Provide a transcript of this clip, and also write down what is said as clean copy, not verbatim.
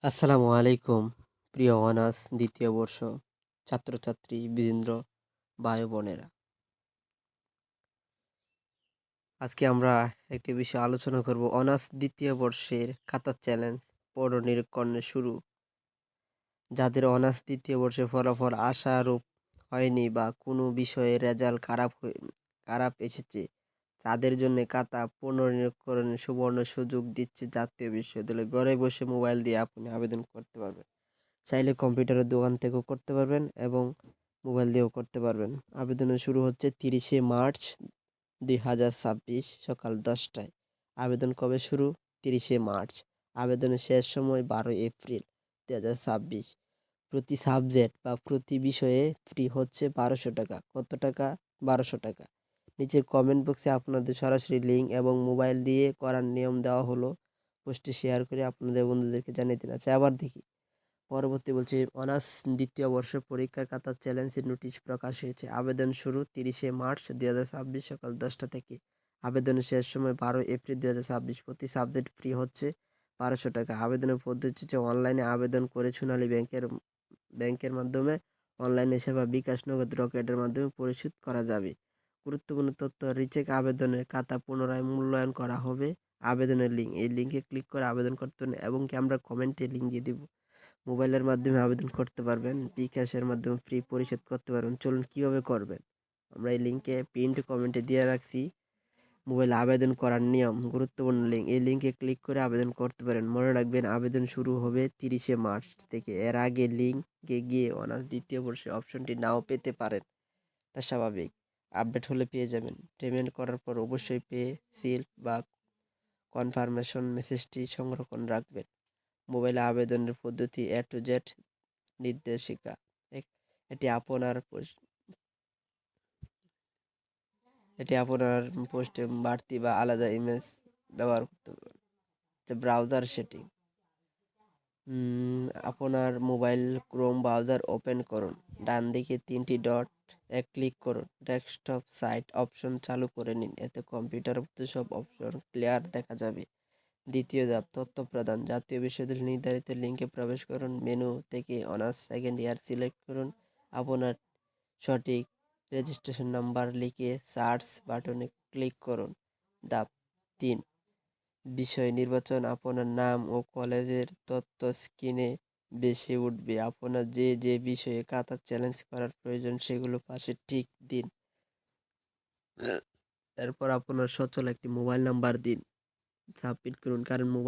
আসসালামু আলাইকুম। প্রিয় অনার্স দ্বিতীয় বর্ষ ছাত্রছাত্রী বৃন্দ, ভাই বোনেরা। আজকে আমরা একটি বিষয় আলোচনা করব। অনার্স দ্বিতীয় বর্ষের খাতা চ্যালেঞ্জ পুনর্নিরীক্ষণের শুরু। যাদের অনার্স দ্বিতীয় বর্ষে ফলাফল আশারূপ হয়নি বা কোনো বিষয়ে রেজাল্ট খারাপ এসেছে, তাদের জন্য খাতা পুনর্নিরীক্ষণের সুবর্ণ সুযোগ দিচ্ছে জাতীয় বিশ্ববিদ্যালয়। ঘরে বসে মোবাইল দিয়ে আপনি আবেদন করতে পারবেন। চাইলে কম্পিউটারের দোকান থেকেও করতে পারবেন এবং মোবাইল দিয়েও করতে পারবেন। আবেদনের শুরু হচ্ছে 30শে মার্চ 2026 সকাল 10টায়। আবেদন কবে শুরু? 30শে মার্চ। আবেদনের শেষ সময় 12 এপ্রিল 2026। প্রতি সাবজেক্ট বা প্রতি বিষয়ে ফি হচ্ছে 1200 টাকা। কত টাকা? 1200 টাকা। নিচের কমেন্ট বক্সে আপনাদের সরাসরি লিঙ্ক এবং মোবাইল দিয়ে করার নিয়ম দেওয়া হলো। পোস্টে শেয়ার করে আপনাদের বন্ধুদেরকে জানিয়ে দিন। আচ্ছা, আবার দেখি। পরবর্তী বলছি, অনার্স দ্বিতীয় বর্ষ পরীক্ষার খাতা চ্যালেঞ্জের নোটিশ প্রকাশ হয়েছে। আবেদন শুরু 30শে মার্চ 2026 সকাল 10টা থেকে। আবেদনের শেষ সময় 12 এপ্রিল 2026। প্রতি সাবজেক্ট ফ্রি হচ্ছে 1200 টাকা। আবেদনের পদ্ধতি হচ্ছে অনলাইনে আবেদন করে সোনালী ব্যাংকের মাধ্যমে, অনলাইনে সেবা বিকাশ, নগদ, রকেটের মাধ্যমে পরিশোধ করা যাবে। গুরুত্বপূর্ণ তথ্য: রিচেক আবেদনের খাতা পুনরায় মূল্যায়ন করা হবে। আবেদনের লিঙ্ক, এই লিঙ্কে ক্লিক করে আবেদন করতে হবে এবং কি আমরা কমেন্টে লিঙ্ক দিয়ে দিব। মোবাইলের মাধ্যমে আবেদন করতে পারবেন, বিকাশের মাধ্যমে ফ্রি পরিশোধ করতে পারবেন। চলুন কিভাবে করবেন, আমরা এই লিঙ্কে পিন্ড কমেন্টে দিয়ে রাখছি। মোবাইলে আবেদন করার নিয়ম, গুরুত্বপূর্ণ লিঙ্ক, এই লিঙ্কে ক্লিক করে আবেদন করতে পারেন। মনে রাখবেন, আবেদন শুরু হবে 30শে মার্চ থেকে। এর আগে লিঙ্কে গিয়ে অনার্স দ্বিতীয় বর্ষে অপশনটি নাও পেতে পারেন, তা স্বাভাবিক। আপডেট হলে পেয়ে যাবেন। পেমেন্ট করার পর অবশ্যই পে সিল বা কনফার্মেশন মেসেজটি সংরক্ষণ রাখবেন। মোবাইলে আবেদনের পদ্ধতি A to Z নির্দেশিকা। এটি আপনার পোস্টে বাড়তি বা আলাদা ইমেজ ব্যবহার করতে পারবেন। ব্রাউজার সেটিং, আপনার মোবাইল ক্রোম ব্রাউজার ওপেন করুন। ডান দিকে 3টি ডট ক্লিক করুন। ডেস্কটপ সাইট অপশন চালু করে নিন, এতে কম্পিউটারের মধ্যে সব অপশন ক্লিয়ার দেখা যাবে। দ্বিতীয় ধাপ, তথ্য প্রদান। জাতীয় বিশ্ববিদ্যালয়ের নির্ধারিত লিঙ্কে প্রবেশ করুন। মেনু থেকে অনার্স সেকেন্ড ইয়ার সিলেক্ট করুন। আপনার সঠিক রেজিস্ট্রেশন নাম্বার লিখে সার্চ বাটনে ক্লিক করুন। ধাপ 3, বিষয় নির্বাচন। আপনার নাম ও কলেজের তথ্য স্ক্রিনে ভেসে উঠবে। আপনার যে যে বিষয়ে খাতা চ্যালেঞ্জ করার প্রয়োজন সেগুলো পাশে টিক দিন। এরপর আপনার সচল একটি মোবাইল নাম্বার দিন, সাবমিট করুন। কারণ মোবাইল